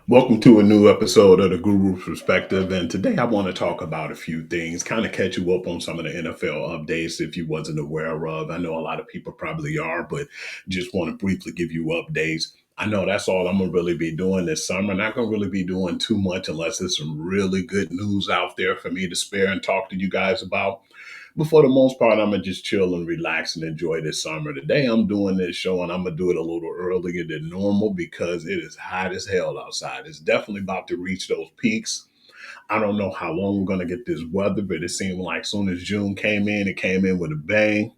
Welcome to a new episode of the Guru's Perspective, and today I want to talk about a few things, kind of catch you up on some of the NFL updates if you wasn't aware of. I know a lot of people probably are, but just want to briefly give you updates. I know that's all I'm gonna really be doing this summer. Not gonna really be doing too much unless there's some really good news out there for me to spare and talk to you guys about. But for the most part, I'm gonna just chill and relax and enjoy this summer. Today, I'm doing this show and I'm gonna do it a little earlier than normal because it is hot as hell outside. It's definitely about to reach those peaks. I don't know how long we're gonna get this weather, but it seemed like soon as June came in, it came in with a bang.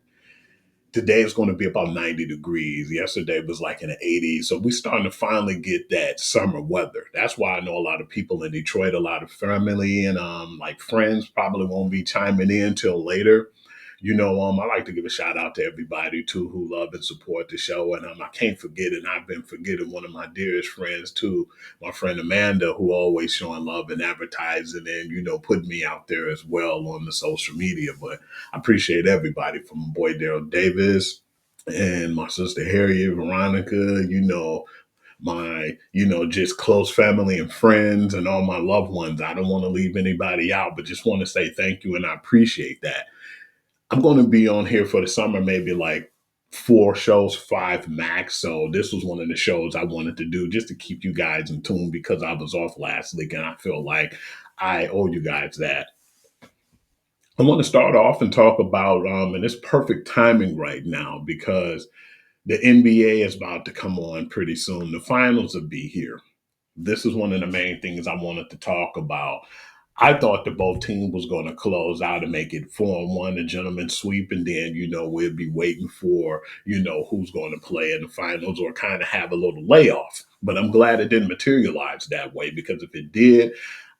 Today is going to be about 90 degrees. Yesterday was like in the 80s. So we're starting to finally get that summer weather. That's why I know a lot of people in Detroit, a lot of family and like friends probably won't be chiming in till later. I like to give a shout out to everybody too who love and support the show. And I can't forget, and I've been forgetting one of my dearest friends too, my friend Amanda, who always showing love and advertising and, putting me out there as well on the social media. But I appreciate everybody from my boy Daryl Davis and my sister Harriet, Veronica, my, just close family and friends and all my loved ones. I don't want to leave anybody out, but just want to say thank you and I appreciate that. I'm going to be on here for the summer, maybe like 4 shows, five max. So this was one of the shows I wanted to do just to keep you guys in tune because I was off last week and I feel like I owe you guys that. I want to start off and talk about, and it's perfect timing right now because the NBA is about to come on pretty soon. The finals will be here. This is one of the main things I wanted to talk about. I thought that both teams was going to close out and make it 4-1, a gentleman sweep, and then we'll be waiting for who's going to play in the finals or kind of have a little layoff. But I'm glad it didn't materialize that way because if it did,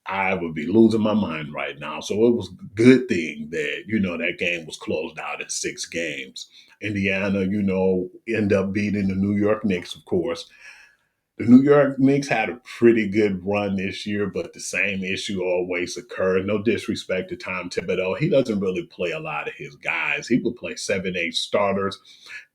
I would be losing my mind right now. So it was a good thing that that game was closed out in 6 games. Indiana, end up beating the New York Knicks, of course. The New York Knicks had a pretty good run this year, but the same issue always occurred. No disrespect to Tom Thibodeau. He doesn't really play a lot of his guys. He would play 7, 8 starters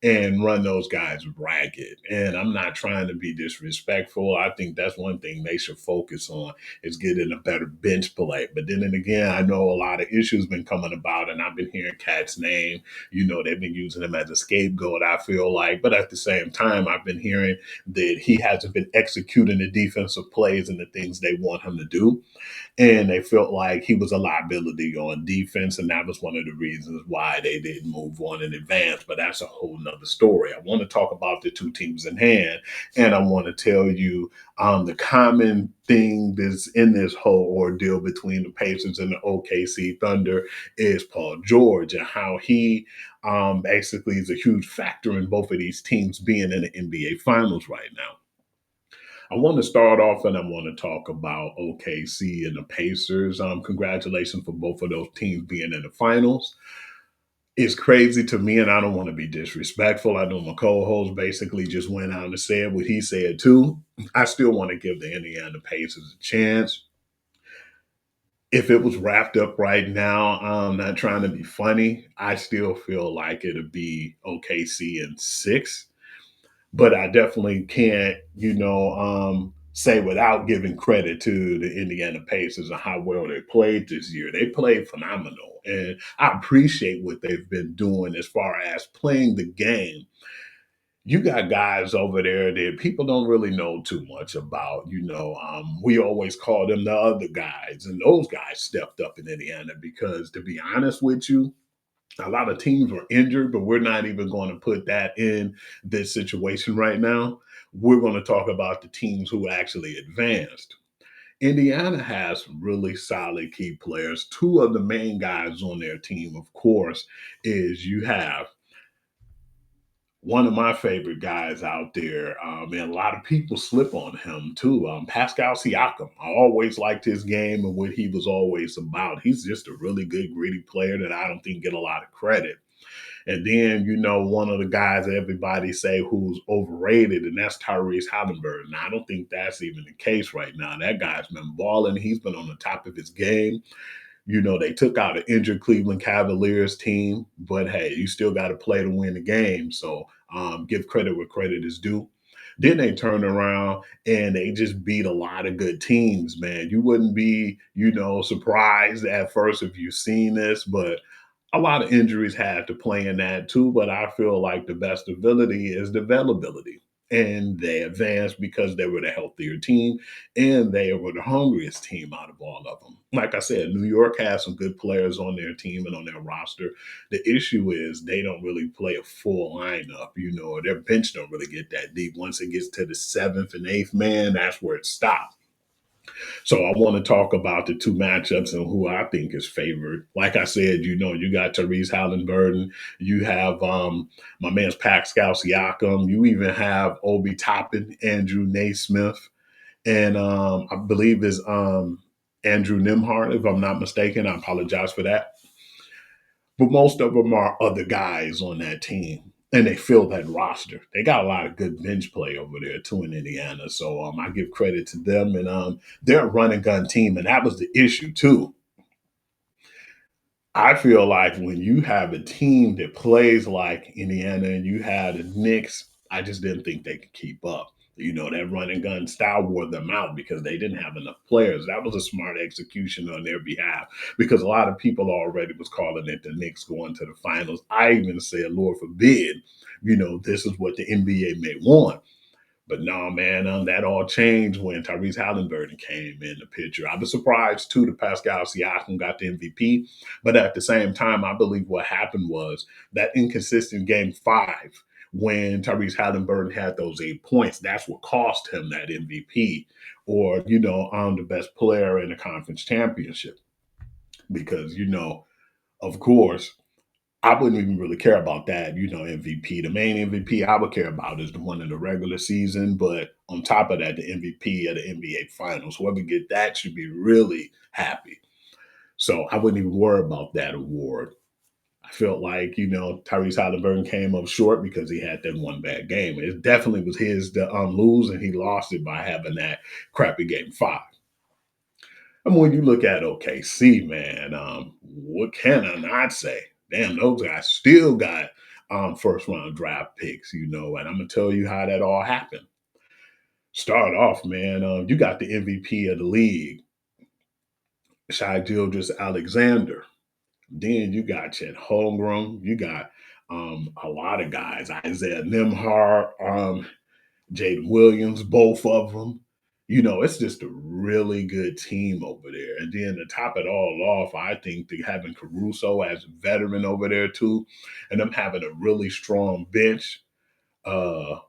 and run those guys ragged. And I'm not trying to be disrespectful. I think that's one thing they should focus on is getting a better bench play. But then and again, I know a lot of issues been coming about, and I've been hearing Cat's name. They've been using him as a scapegoat, I feel like. But at the same time, I've been hearing that he hasn't been executing the defensive plays and the things they want him to do. And they felt like he was a liability on defense. And that was one of the reasons why they didn't move on in advance. But that's a whole nother story. I want to talk about the two teams in hand. And I want to tell you the common thing that's in this whole ordeal between the Pacers and the OKC Thunder is Paul George and how he basically is a huge factor in both of these teams being in the NBA Finals right now. I want to start off and I want to talk about OKC and the Pacers. Congratulations for both of those teams being in the finals. It's crazy to me, and I don't want to be disrespectful. I know my co-host basically just went out and said what he said too. I still want to give the Indiana Pacers a chance. If it was wrapped up right now, I'm not trying to be funny. I still feel like it'd be OKC in 6. But I definitely can't, say without giving credit to the Indiana Pacers and how well they played this year. They played phenomenal. And I appreciate what they've been doing as far as playing the game. You got guys over there that people don't really know too much about. We always call them the other guys, and those guys stepped up in Indiana because, to be honest with you, a lot of teams were injured, but we're not even going to put that in this situation right now. We're going to talk about the teams who actually advanced. Indiana has really solid key players. Two of the main guys on their team, of course, is you have one of my favorite guys out there, and a lot of people slip on him too. Pascal Siakam. I always liked his game and what he was always about. He's just a really good, gritty player that I don't think get a lot of credit. And then, one of the guys that everybody say who's overrated, and that's Tyrese Halliburton. Now, I don't think that's even the case right now. That guy's been balling. He's been on the top of his game. They took out an injured Cleveland Cavaliers team, but hey, you still got to play to win the game. So give credit where credit is due. Then they turn around and they just beat a lot of good teams, man. You wouldn't be, surprised at first if you've seen this, but a lot of injuries had to play in that too. But I feel like the best ability is the availability. And they advanced because they were the healthier team and they were the hungriest team out of all of them. Like I said, New York has some good players on their team and on their roster. The issue is they don't really play a full lineup, or their bench don't really get that deep. Once it gets to the seventh and eighth man, that's where it stops. So I want to talk about the two matchups and who I think is favored. Like I said, you got Therese Halliburton, you have my man's Pascal Siakam, you even have Obi Toppin, Andrew Naismith, and I believe is Andrew Nimhart, if I'm not mistaken. I apologize for that. But most of them are other guys on that team. And they fill that roster. They got a lot of good bench play over there too in Indiana. So I give credit to them. And they're a run and gun team. And that was the issue too. I feel like when you have a team that plays like Indiana and you had the Knicks, I just didn't think they could keep up. That run and gun style wore them out because they didn't have enough players. That was a smart execution on their behalf because a lot of people already was calling it the Knicks going to the finals. I even said, Lord forbid, this is what the NBA may want. But no, man, that all changed when Tyrese Halliburton came in the picture. I was surprised too that Pascal Siakam got the MVP, but at the same time, I believe what happened was that inconsistent game five when Tyrese Halliburton had those 8 points. That's what cost him that MVP, or the best player in the conference championship, because of course I wouldn't even really care about that, MVP. The main MVP I would care about is the one in the regular season. But on top of that, the MVP of the NBA Finals, whoever get that should be really happy. So I wouldn't even worry about that award. I felt like, Tyrese Halliburton came up short because he had that one bad game. It definitely was his to lose, and he lost it by having that crappy game five. And when you look at OKC, man, what can I not say? Damn, those guys still got first round draft picks, and I'm gonna tell you how that all happened. Start off, man. You got the MVP of the league, Shai Gilgeous Alexander. Then you got Chet Holmgren. You got a lot of guys, Isaiah Nimhart, Jaden Williams, both of them. It's just a really good team over there. And then to top it all off, I think they having Caruso as a veteran over there too, and them having a really strong bench. Uh,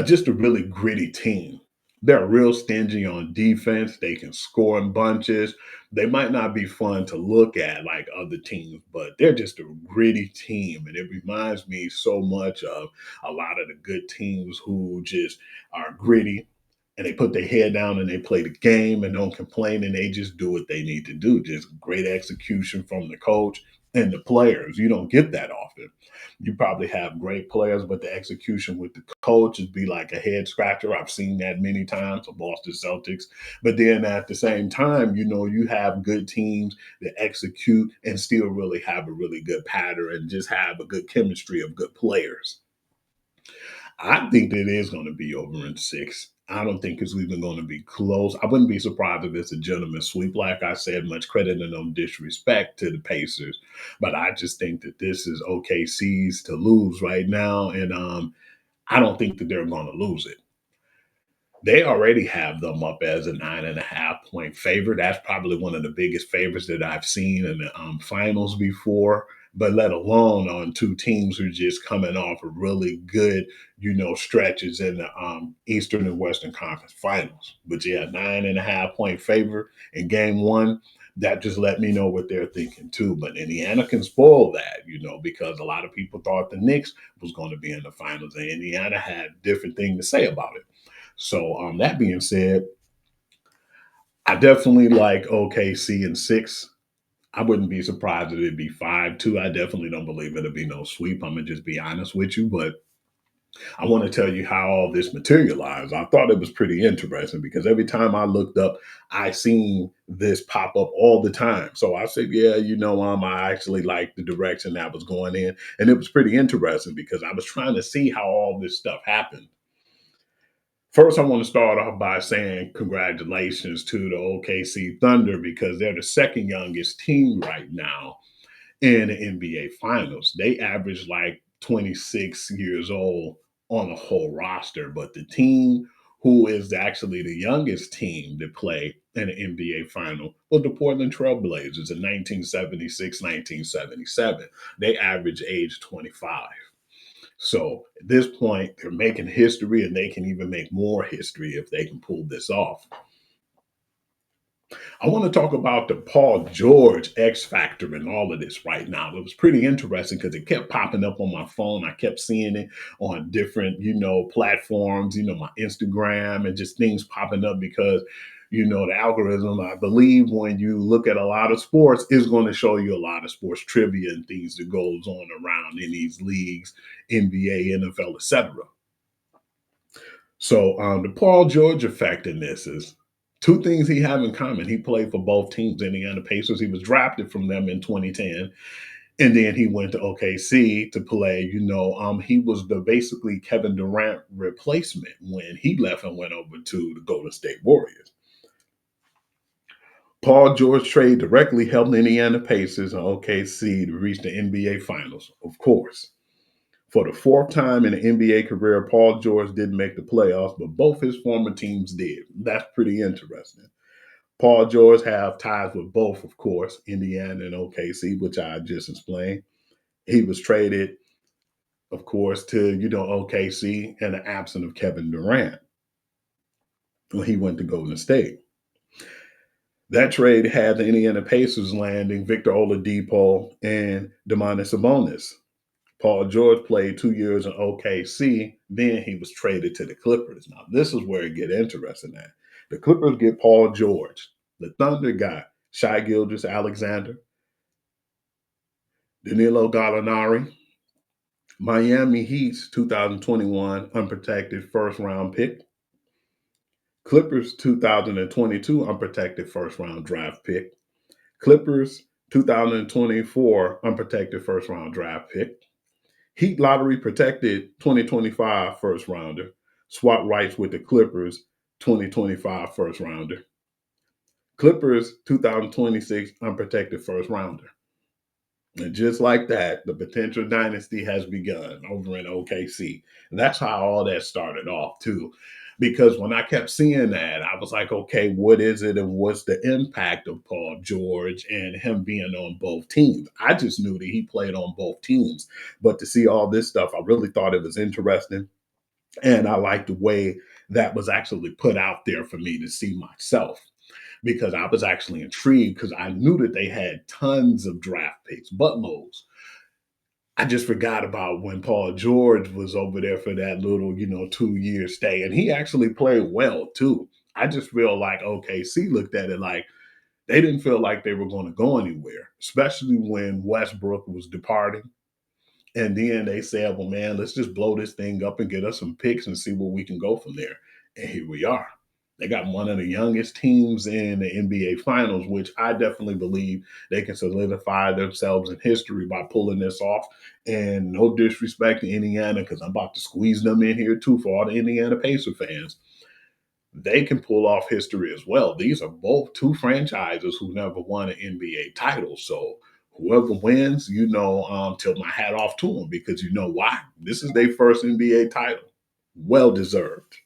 just a really gritty team. They're real stingy on defense. They can score in bunches. They might not be fun to look at like other teams, but they're just a gritty team. And it reminds me so much of a lot of the good teams who just are gritty and they put their head down and they play the game and don't complain and they just do what they need to do. Just great execution from the coach and the players. You don't get that often. You probably have great players, but the execution with the coach would be like a head scratcher. I've seen that many times for Boston Celtics. But then at the same time, you have good teams that execute and still really have a really good pattern and just have a good chemistry of good players. I think that it is going to be over in six. I don't think it's even going to be close. I wouldn't be surprised if it's a gentleman's sweep. Like I said, much credit and no disrespect to the Pacers, but I just think that this is OKC's to lose right now, and I don't think that they're going to lose it. They already have them up as a 9.5 point favorite. That's probably one of the biggest favorites that I've seen in the finals before. But let alone on two teams who are just coming off of really good, stretches in the Eastern and Western Conference Finals. But yeah, 9.5 point favorite in Game One. That just let me know what they're thinking too. But Indiana can spoil that, because a lot of people thought the Knicks was going to be in the finals, and Indiana had a different thing to say about it. So that being said, I definitely like OKC in six. I wouldn't be surprised if it'd be 5-2. I definitely don't believe it'll be no sweep. I'm gonna just be honest with you, but I want to tell you how all this materialized. I thought it was pretty interesting because every time I looked up, I seen this pop up all the time. So I said, yeah, I actually liked the direction that was going in, and it was pretty interesting because I was trying to see how all this stuff happened. First, I want to start off by saying congratulations to the OKC Thunder because they're the second youngest team right now in the NBA Finals. They average like 26 years old on the whole roster, but the team who is actually the youngest team to play in the NBA Final was the Portland Trailblazers in 1976, 1977. They average age 25. So at this point, they're making history and they can even make more history if they can pull this off. I want to talk about the Paul George X Factor and all of this right now. It was pretty interesting because it kept popping up on my phone. I kept seeing it on different, platforms, my Instagram and just things popping up because, the algorithm, I believe when you look at a lot of sports, is going to show you a lot of sports trivia and things that goes on around in these leagues, NBA, NFL, etc. So the Paul George effect in this is two things he have in common. He played for both teams, Indiana Pacers. He was drafted from them in 2010, and then he went to OKC to play. He was the basically Kevin Durant replacement when he left and went over to the Golden State Warriors. Paul George trade directly helped Indiana Pacers and OKC to reach the NBA Finals, of course. For the fourth time in an NBA career, Paul George didn't make the playoffs, but both his former teams did. That's pretty interesting. Paul George have ties with both, of course, Indiana and OKC, which I just explained. He was traded, of course, to OKC in the absence of Kevin Durant when he went to Golden State. That trade had the Indiana Pacers landing Victor Oladipo and Domantas Sabonis. Paul George played 2 years in OKC. Then he was traded to the Clippers. Now, this is where it get interesting at. The Clippers get Paul George. The Thunder got Shai Gilgeous-Alexander, Danilo Gallinari, Miami Heat's 2021 unprotected first round pick, Clippers 2022 unprotected first round draft pick, Clippers 2024 unprotected first round draft pick, Heat lottery protected 2025 first rounder, swap rights with the Clippers 2025 first rounder. Clippers 2026 unprotected first rounder. And just like that, the potential dynasty has begun over in OKC. And that's how all that started off, too. Because when I kept seeing that, I was like, okay, what is it and what's the impact of Paul George and him being on both teams? I just knew that he played on both teams. But to see all this stuff, I really thought it was interesting. And I liked the way that was actually put out there for me to see myself because I was actually intrigued because I knew that they had tons of draft picks, buttloads. I just forgot about when Paul George was over there for that little, 2 year stay. And he actually played well too. I just feel like OKC looked at it like they didn't feel like they were going to go anywhere, especially when Westbrook was departing. And then they said, well, man, let's just blow this thing up and get us some picks and see where we can go from there. And here we are. They got one of the youngest teams in the NBA Finals, which I definitely believe they can solidify themselves in history by pulling this off. And no disrespect to Indiana, because I'm about to squeeze them in here too for all the Indiana Pacer fans. They can pull off history as well. These are both two franchises who never won an NBA title. So whoever wins, tilt my hat off to them because you know why? This is their first NBA title. Well deserved.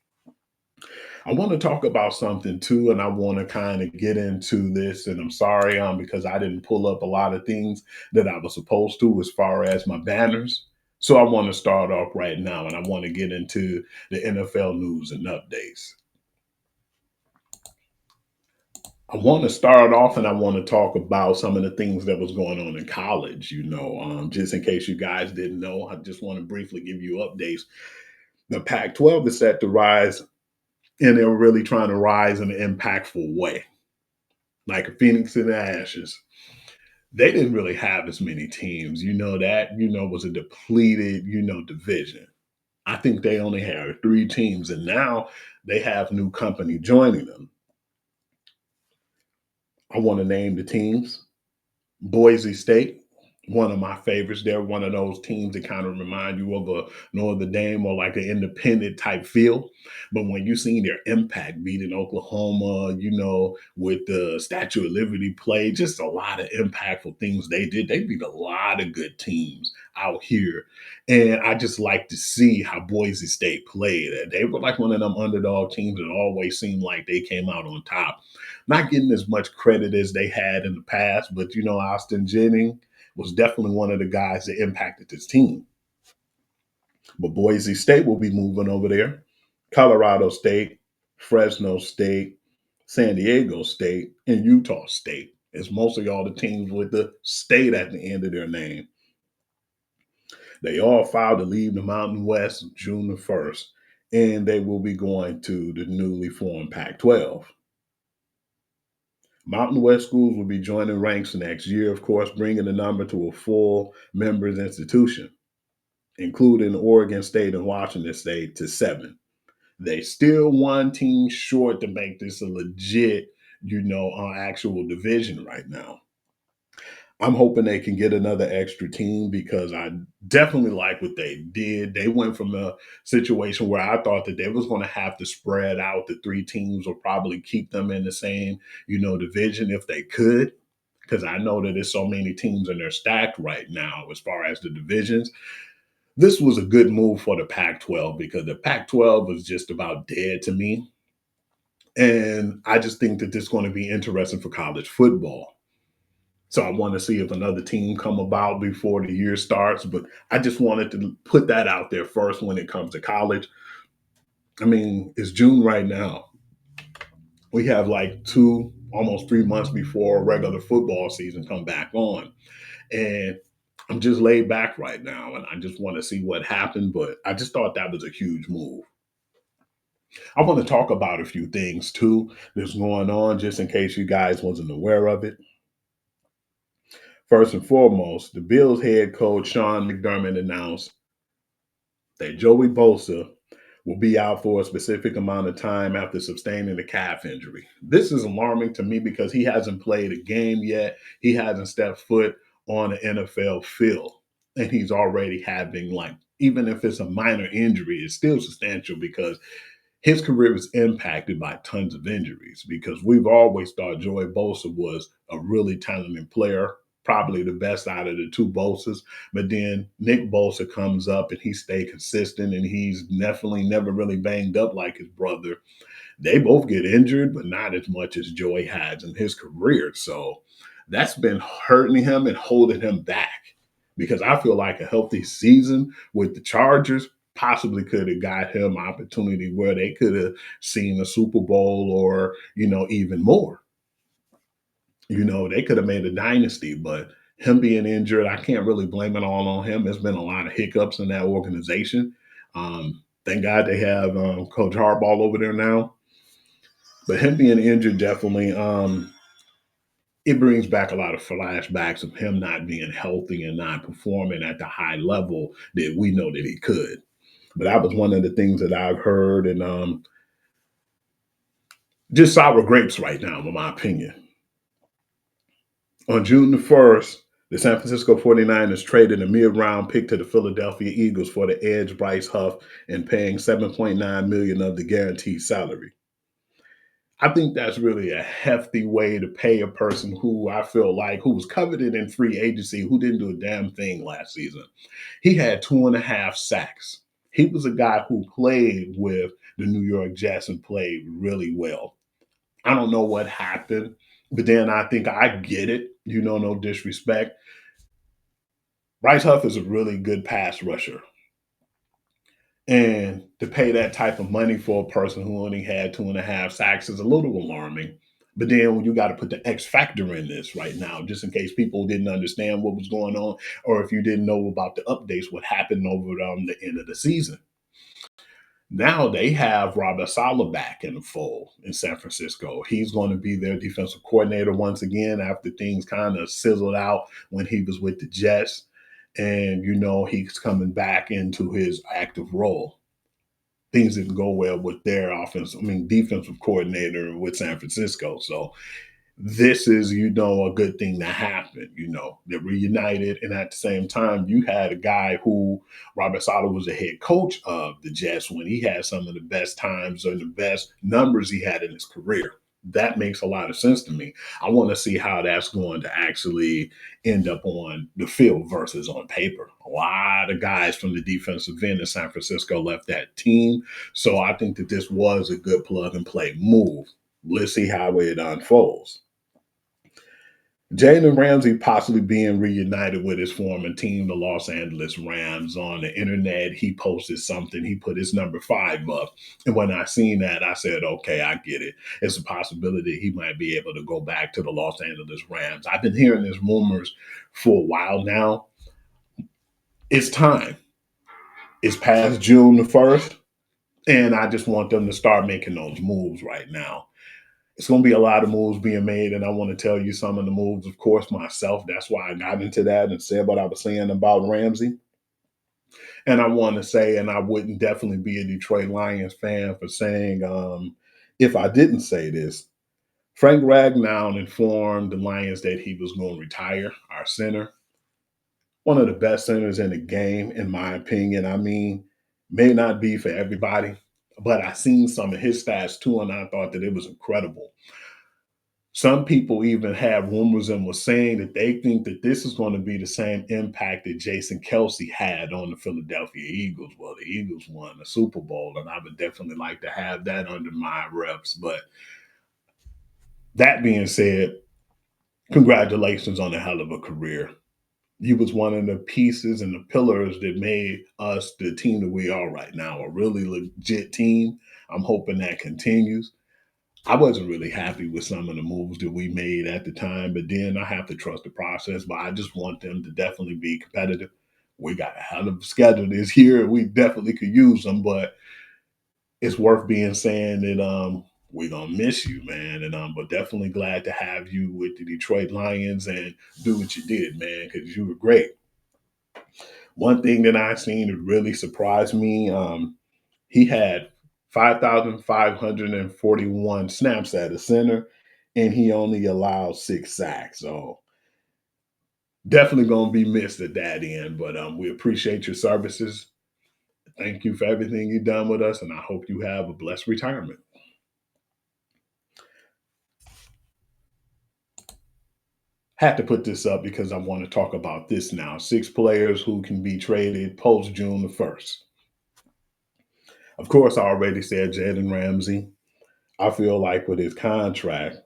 I want to talk about something too, and I want to kind of get into this. And I'm sorry, because I didn't pull up a lot of things that I was supposed to as far as my banners. So I want to start off right now, and I want to get into the NFL news and updates. I want to start off and I want to talk about some of the things that was going on in college, just in case you guys didn't know. I just want to briefly give you updates. The Pac 12 is set to rise, and they're really trying to rise in an impactful way, like a phoenix in the ashes. They didn't really have as many teams, was a depleted, division. I think they only had three teams, and now they have new company joining them. I want to name the teams: Boise State, one of my favorites. They're one of those teams that kind of remind you of a Notre Dame or like an independent type feel. But when you seen their impact beating Oklahoma, with the Statue of Liberty play, just a lot of impactful things they did. They beat a lot of good teams out here. And I just like to see how Boise State played. They were like one of them underdog teams that always seemed like they came out on top. Not getting as much credit as they had in the past, but Austin Jennings was definitely one of the guys that impacted this team. But Boise State will be moving over there. Colorado State, Fresno State, San Diego State, and Utah State. It's mostly all the teams with the state at the end of their name. They all filed to leave the Mountain West June the 1st, and they will be going to the newly formed Pac 12. Mountain West schools will be joining ranks next year, of course, bringing the number to a full members institution, including Oregon State and Washington State, to 7. They still one team short to make this a legit, actual division right now. I'm hoping they can get another extra team because I definitely like what they did. They went from a situation where I thought that they was going to have to spread out the three teams or probably keep them in the same, division if they could. Because I know that there's so many teams and they're stacked right now as far as the divisions. This was a good move for the Pac 12 because the Pac 12 was just about dead to me. And I just think that this is going to be interesting for college football. So I want to see if another team come about before the year starts. But I just wanted to put that out there first when it comes to college. I mean, it's June right now. We have like almost 3 months before regular football season come back on. And I'm just laid back right now and I just want to see what happened. But I just thought that was a huge move. I want to talk about a few things too that's going on, just in case you guys wasn't aware of it. First and foremost, the Bills head coach Sean McDermott announced that Joey Bosa will be out for a specific amount of time after sustaining a calf injury. This is alarming to me because he hasn't played a game yet. He hasn't stepped foot on an NFL field. And he's already having, like, even if it's a minor injury, it's still substantial because his career was impacted by tons of injuries because we've always thought Joey Bosa was a really talented player, probably the best out of the two Bosas. But then Nick Bosa comes up and he stayed consistent and he's definitely never really banged up like his brother. They both get injured, but not as much as Joey has in his career. So that's been hurting him and holding him back because I feel like a healthy season with the Chargers possibly could have got him opportunity where they could have seen a Super Bowl or, even more. They could have made a dynasty, but him being injured, I can't really blame it all on him. There's been a lot of hiccups in that organization. Thank God they have Coach Harbaugh over there now. But him being injured definitely it brings back a lot of flashbacks of him not being healthy and not performing at the high level that we know that he could. But that was one of the things that I've heard, and just sour grapes right now, in my opinion. On June the 1st, the San Francisco 49ers traded a mid-round pick to the Philadelphia Eagles for the edge Bryce Huff and paying $7.9 million of the guaranteed salary. I think that's really a hefty way to pay a person who I feel like who was coveted in free agency, who didn't do a damn thing last season. He had 2.5 sacks. He was a guy who played with the New York Jets and played really well. I don't know what happened, but then I think I get it. No disrespect. Bryce Huff is a really good pass rusher. And to pay that type of money for a person who only had 2.5 sacks is a little alarming. But then you got to put the X factor in this right now, just in case people didn't understand what was going on, or if you didn't know about the updates, what happened over the end of the season. Now they have Robert Saleh back in the fold in San Francisco. He's going to be their defensive coordinator once again after things kind of sizzled out when he was with the Jets. And, he's coming back into his active role. Things didn't go well with their defensive coordinator with San Francisco. So this is, a good thing that happened. They're reunited. And at the same time, you had a guy who, Robert Sala, was the head coach of the Jets when he had some of the best times and the best numbers he had in his career. That makes a lot of sense to me. I want to see how that's going to actually end up on the field versus on paper. A lot of guys from the defensive end in San Francisco left that team. So I think that this was a good plug and play move. Let's see how it unfolds. Jalen Ramsey possibly being reunited with his former team, the Los Angeles Rams. On the internet, he posted something. He put his number 5 up. And when I seen that, I said, okay, I get it. It's a possibility he might be able to go back to the Los Angeles Rams. I've been hearing these rumors for a while now. It's time. It's past June the 1st. And I just want them to start making those moves right now. It's going to be a lot of moves being made, and I want to tell you some of the moves, of course, myself. That's why I got into that and said what I was saying about Ramsey. And I want to say, and I wouldn't definitely be a Detroit Lions fan for saying, if I didn't say this, Frank Ragnow informed the Lions that he was going to retire, our center, one of the best centers in the game, in my opinion. I mean, may not be for everybody, but I seen some of his stats too, and I thought that it was incredible. Some people even have rumors and were saying that they think that this is going to be the same impact that Jason Kelsey had on the Philadelphia Eagles. Well, the Eagles won the Super Bowl, and I would definitely like to have that under my reps. But that being said, congratulations on a hell of a career. You was one of the pieces and the pillars that made us the team that we are right now, a really legit team. I'm hoping that continues. I wasn't really happy with some of the moves that we made at the time, but then I have to trust the process. But I just want them to definitely be competitive. We got a hell of a schedule this year. We definitely could use them, but it's worth being saying that we're gonna miss you, man. And but definitely glad to have you with the Detroit Lions and do what you did, man, because you were great. One thing that I seen that really surprised me, he had 5,541 snaps at the center, and he only allowed 6 sacks. So definitely going to be missed at that end. But we appreciate your services. Thank you for everything you've done with us, and I hope you have a blessed retirement. Had to put this up because I want to talk about this now. 6 players who can be traded post June the 1st. Of course, I already said Jalen Ramsey. I feel like with his contract,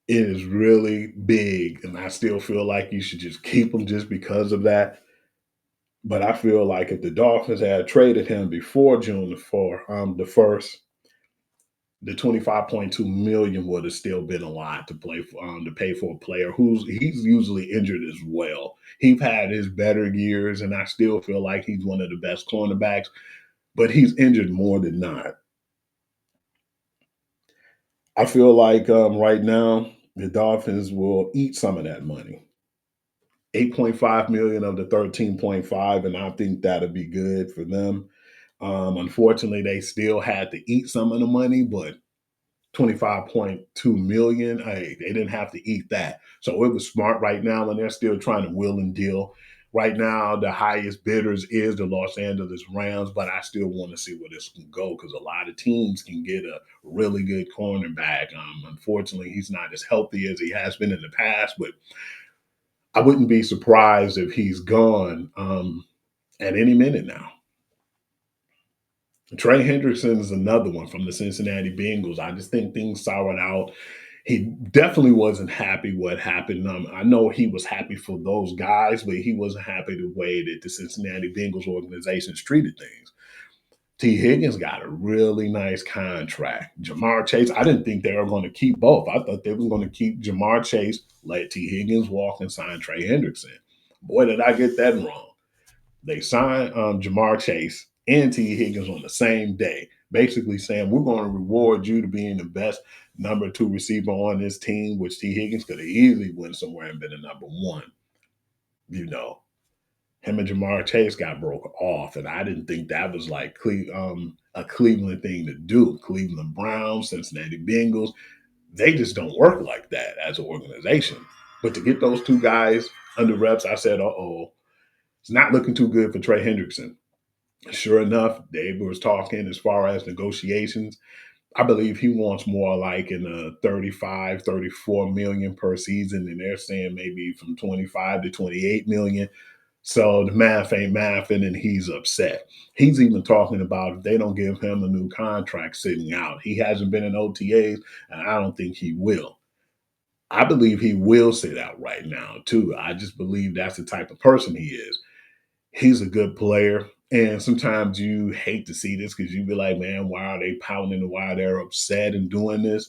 it is really big, and I still feel like you should just keep him just because of that. But I feel like if the Dolphins had traded him before June the 1st, the 25.2 million would have still been a lot to play for, to pay for a player he's usually injured as well. He's had his better years, and I still feel like he's one of the best cornerbacks, but he's injured more than not. I feel like right now the Dolphins will eat some of that money. 8.5 million of the 13.5, and I think that'll be good for them. Unfortunately, they still had to eat some of the money, but 25.2 million, hey, they didn't have to eat that. So it was smart right now, and they're still trying to will and deal. Right now, the highest bidders is the Los Angeles Rams, but I still want to see where this can go because a lot of teams can get a really good cornerback. Unfortunately, he's not as healthy as he has been in the past, but I wouldn't be surprised if he's gone at any minute now. Trey Hendrickson is another one from the Cincinnati Bengals. I just think things soured out. He definitely wasn't happy what happened. I know he was happy for those guys, but he wasn't happy the way that the Cincinnati Bengals organizations treated things. T. Higgins got a really nice contract. Jamar Chase, I didn't think they were going to keep both. I thought they were going to keep Jamar Chase, let T. Higgins walk, and sign Trey Hendrickson. Boy, did I get that wrong. They signed Jamar Chase and T. Higgins on the same day, basically saying we're going to reward you to being the best number 2 receiver on this team, which T. Higgins could have easily went somewhere and been a number 1. You know, him and Jamar Chase got broke off, and I didn't think that was like a Cleveland thing to do. Cleveland Browns, Cincinnati Bengals, They just don't work like that as an organization. But to get those two guys under reps, I said, oh, it's not looking too good for Trey Hendrickson. Sure enough, Dave was talking as far as negotiations. I believe he wants more like in the 35, 34 million per season. And they're saying maybe from 25 to 28 million. So the math ain't mathing and he's upset. He's even talking about if they don't give him a new contract sitting out. He hasn't been in OTAs and I don't think he will. I believe he will sit out right now too. I just believe that's the type of person he is. He's a good player. And sometimes you hate to see this because you be like, man, why are they pounding and why they're upset and doing this?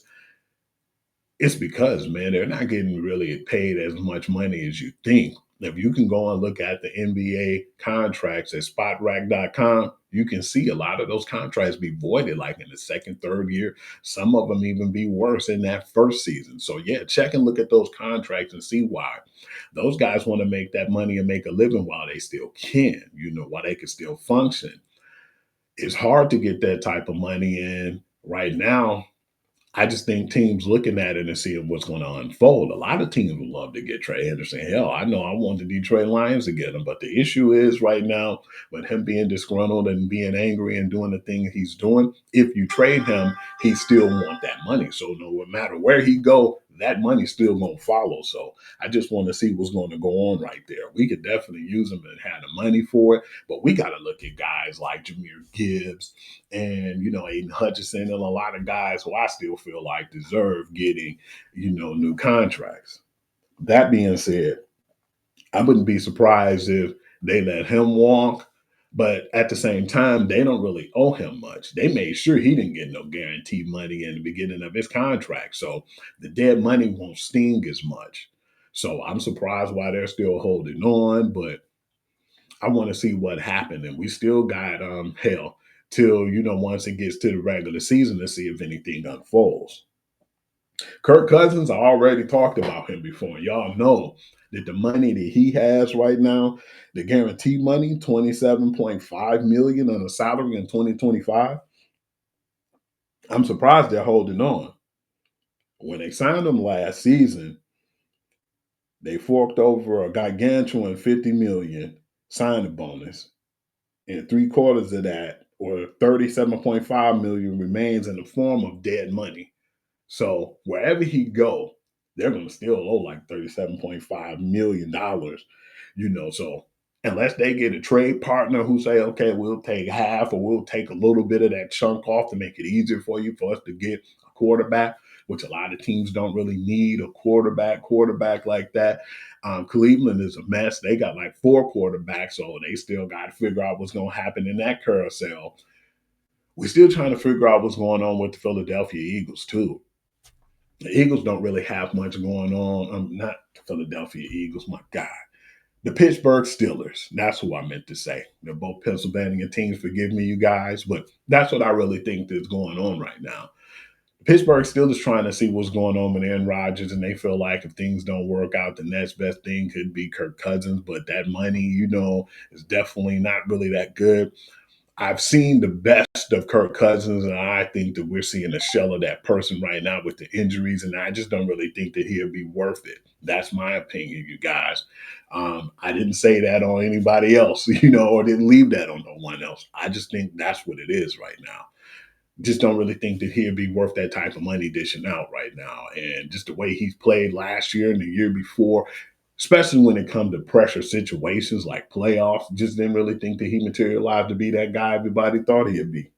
It's because, man, they're not getting really paid as much money as you think. If you can go and look at the NBA contracts at spotrack.com, you can see a lot of those contracts be voided like in the second, third year. Some of them even be worse in that first season. So, yeah, check and look at those contracts and see why. Those guys want to make that money and make a living while they still can, while they can still function. It's hard to get that type of money in right now. I just think teams looking at it and seeing what's going to unfold. A lot of teams would love to get Trey Henderson. Hell, I know I want the Detroit Lions to get him, but the issue is right now with him being disgruntled and being angry and doing the thing he's doing. If you trade him, he still want that money. So no matter where he go, that money's still gonna follow. So I just want to see what's going to go on right there. We could definitely use him and have the money for it, but we got to look at guys like Jameer Gibbs and Aiden Hutchinson and a lot of guys who I still feel like deserve getting new contracts. That being said, I wouldn't be surprised if they let him walk, but at the same time, they don't really owe him much. They made sure he didn't get no guaranteed money in the beginning of his contract, so the dead money won't sting as much. So I'm surprised why they're still holding on, but I want to see what happened. And we still got hell till once it gets to the regular season to see if anything unfolds. Kirk Cousins, I already talked about him before. Y'all know that the money that he has right now, the guarantee money, 27.5 million on a salary in 2025. I'm surprised they're holding on. When they signed him last season, they forked over a gargantuan 50 million signing bonus, and three-quarters of that, or 37.5 million, remains in the form of dead money. So wherever he go, they're going to still owe like $37.5 million. So unless they get a trade partner who say, okay, we'll take half or we'll take a little bit of that chunk off to make it easier for you for us to get a quarterback, which a lot of teams don't really need a quarterback like that. Cleveland is a mess. They got like four quarterbacks, so they still got to figure out what's going to happen in that carousel. We're still trying to figure out what's going on with the Philadelphia Eagles too. The Eagles don't really have much going on. Not the Philadelphia Eagles, my God. The Pittsburgh Steelers. That's who I meant to say. They're both Pennsylvania teams. Forgive me, you guys, but that's what I really think is going on right now. Pittsburgh still is trying to see what's going on with Aaron Rodgers, and they feel like if things don't work out, the next best thing could be Kirk Cousins. But that money, is definitely not really that good. I've seen the best of Kirk Cousins, and I think that we're seeing a shell of that person right now with the injuries, and I just don't really think that he'll be worth it. That's my opinion, you guys. I didn't say that on anybody else, or didn't leave that on no one else. I just think that's what it is right now. Just don't really think that he'd be worth that type of money dishing out right now. And just the way he's played last year and the year before, especially when it comes to pressure situations like playoffs, just didn't really think that he materialized to be that guy everybody thought he'd be.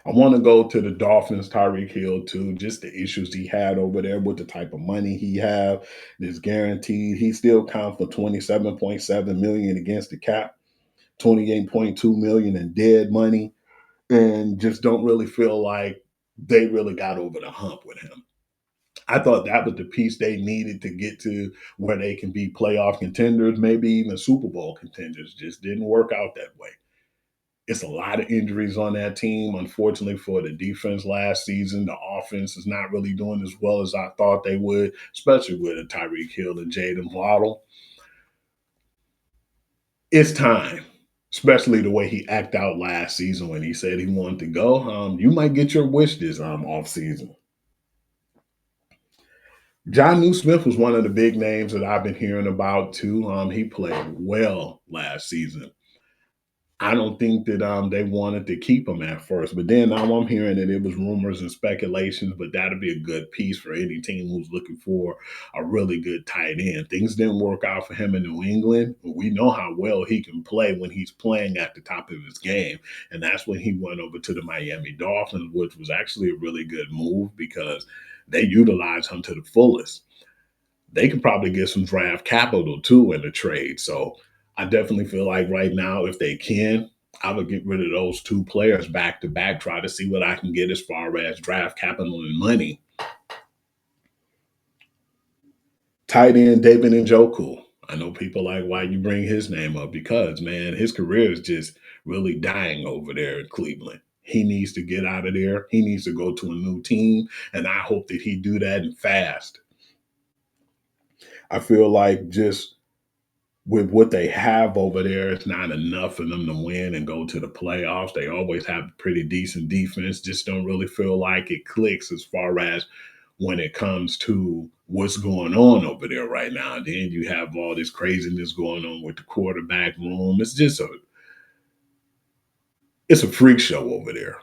I want to go to the Dolphins, Tyreek Hill too, just the issues he had over there with the type of money he have. This guaranteed. He still counts for 27.7 million against the cap, 28.2 million in dead money, and just don't really feel like they really got over the hump with him. I thought that was the piece they needed to get to where they can be playoff contenders, maybe even Super Bowl contenders. Just didn't work out that way. It's a lot of injuries on that team. Unfortunately for the defense last season, the offense is not really doing as well as I thought they would, especially with a Tyreek Hill and Jaden Waddle. It's time. especially the way he acted out last season when he said he wanted to go. You might get your wish this off season. John New Smith was one of the big names that I've been hearing about too. He played well last season. I don't think that they wanted to keep him at first, but then now I'm hearing that it was rumors and speculations. But that'd be a good piece for any team who's looking for a really good tight end. Things didn't work out for him in New England, but we know how well he can play when he's playing at the top of his game, and that's when he went over to the Miami Dolphins, which was actually a really good move because they utilized him to the fullest. They could probably get some draft capital too in the trade. So I definitely feel like right now, if they can, I would get rid of those two players back to back, try to see what I can get as far as draft capital and money. Tight end David Njoku. I know people like why you bring his name up because man, his career is just really dying over there in Cleveland. He needs to get out of there. He needs to go to a new team, and I hope that he do that and fast. I feel like just with what they have over there, it's not enough for them to win and go to the playoffs. They always have pretty decent defense, just don't really feel like it clicks as far as when it comes to what's going on over there right now. Then you have all this craziness going on with the quarterback room. It's a freak show over there.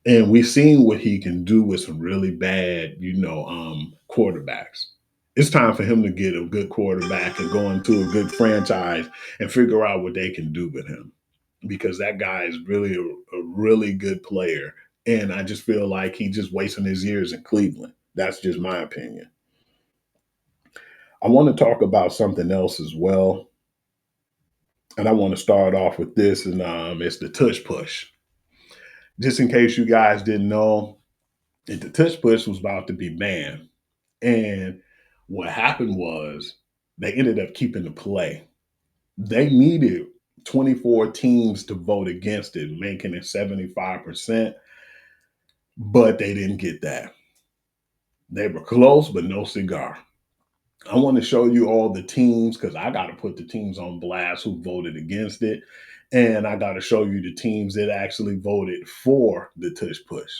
And we've seen what he can do with some really bad, quarterbacks. It's time for him to get a good quarterback and go into a good franchise and figure out what they can do with him because that guy is really a really good player. And I just feel like he's just wasting his years in Cleveland. That's just my opinion. I want to talk about something else as well. And I want to start off with this, and it's the tush push. Just in case you guys didn't know, the tush push was about to be banned. And what happened was they ended up keeping the play. They needed 24 teams to vote against it, making it 75%, but they didn't get that. They were close, but no cigar. I want to show you all the teams because I got to put the teams on blast who voted against it. And I got to show you the teams that actually voted for the tush push.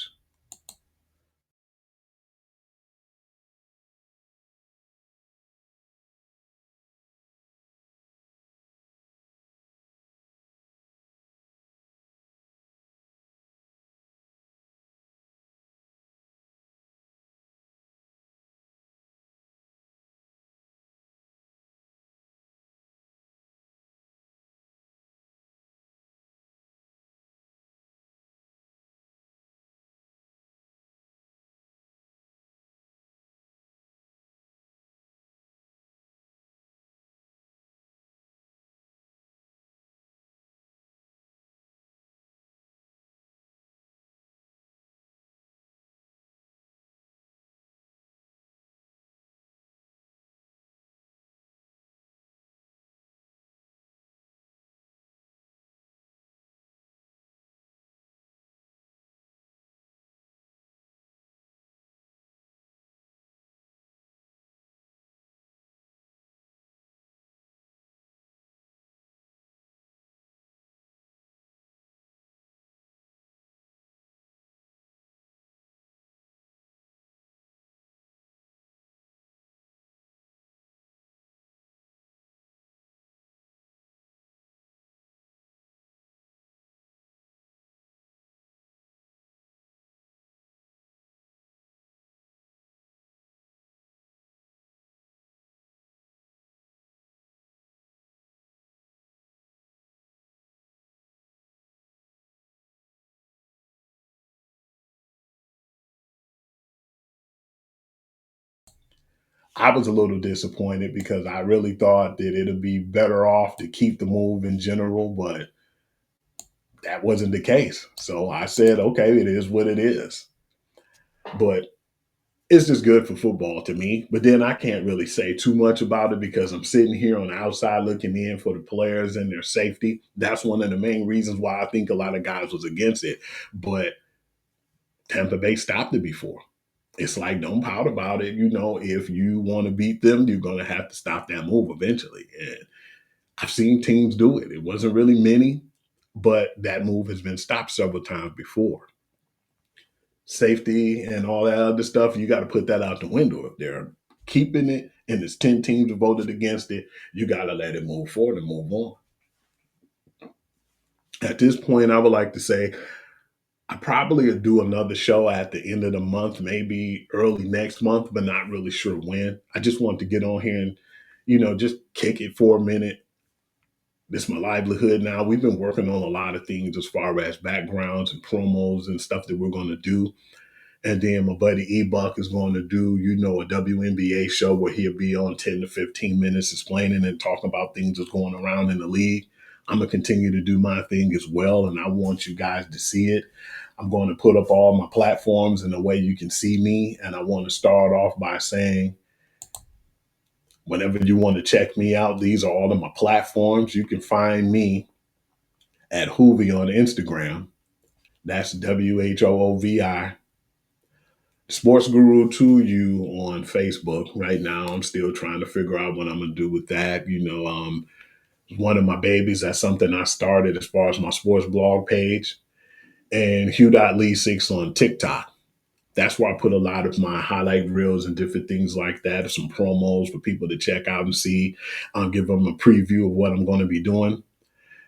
I was a little disappointed because I really thought that it'd be better off to keep the move in general, but that wasn't the case. So I said, okay, it is what it is. But it's just good for football to me. But then I can't really say too much about it because I'm sitting here on the outside looking in for the players and their safety. That's one of the main reasons why I think a lot of guys was against it. But Tampa Bay stopped it before. It's like don't pout about it. If you want to beat them, you're gonna have to stop that move eventually. And I've seen teams do it. It wasn't really many, but that move has been stopped several times before. Safety and all that other stuff, you got to put that out the window. If they're keeping it and there's 10 teams that voted against it, you got to let it move forward and move on. At this point, I would like to say I probably will do another show at the end of the month, maybe early next month, but not really sure when. I just want to get on here and, just kick it for a minute. This is my livelihood now. We've been working on a lot of things as far as backgrounds and promos and stuff that we're going to do. And then my buddy E-Buck is going to do, a WNBA show where he'll be on 10 to 15 minutes explaining and talking about things that's going around in the league. I'm going to continue to do my thing as well, and I want you guys to see it. I'm going to put up all my platforms in a way you can see me. And I want to start off by saying, whenever you want to check me out, these are all of my platforms. You can find me at Hoovy on Instagram. That's WHOOVI. Sports Guru to you on Facebook. Right now, I'm still trying to figure out what I'm gonna do with that. One of my babies. That's something I started as far as my sports blog page, and Hugh.Lee6 on TikTok. That's where I put a lot of my highlight reels and different things like that, some promos for people to check out and see. I'll give them a preview of what I'm going to be doing.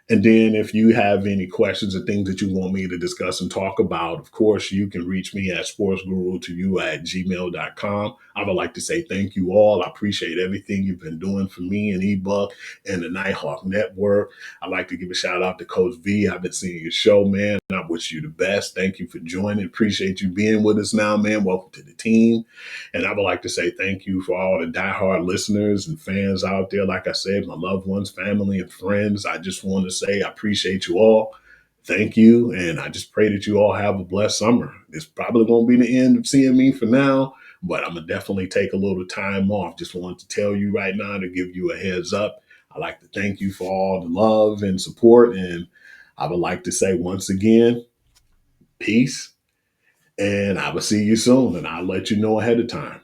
And then if you have any questions or things that you want me to discuss and talk about, of course, you can reach me at sportsguru2you@gmail.com. I would like to say thank you all. I appreciate everything you've been doing for me and eBuck and the Nighthawk Network. I'd like to give a shout out to Coach V. I've been seeing your show, man. I wish you the best. Thank you for joining. Appreciate you being with us now, man. Welcome to the team. And I would like to say thank you for all the diehard listeners and fans out there. Like I said, my loved ones, family, and friends. I just want to say I appreciate you all. Thank you. And I just pray that you all have a blessed summer. It's probably going to be the end of seeing me for now, but I'm going to definitely take a little time off. Just wanted to tell you right now to give you a heads up. I'd like to thank you for all the love and support. And I would like to say once again, peace. And I will see you soon. And I'll let you know ahead of time.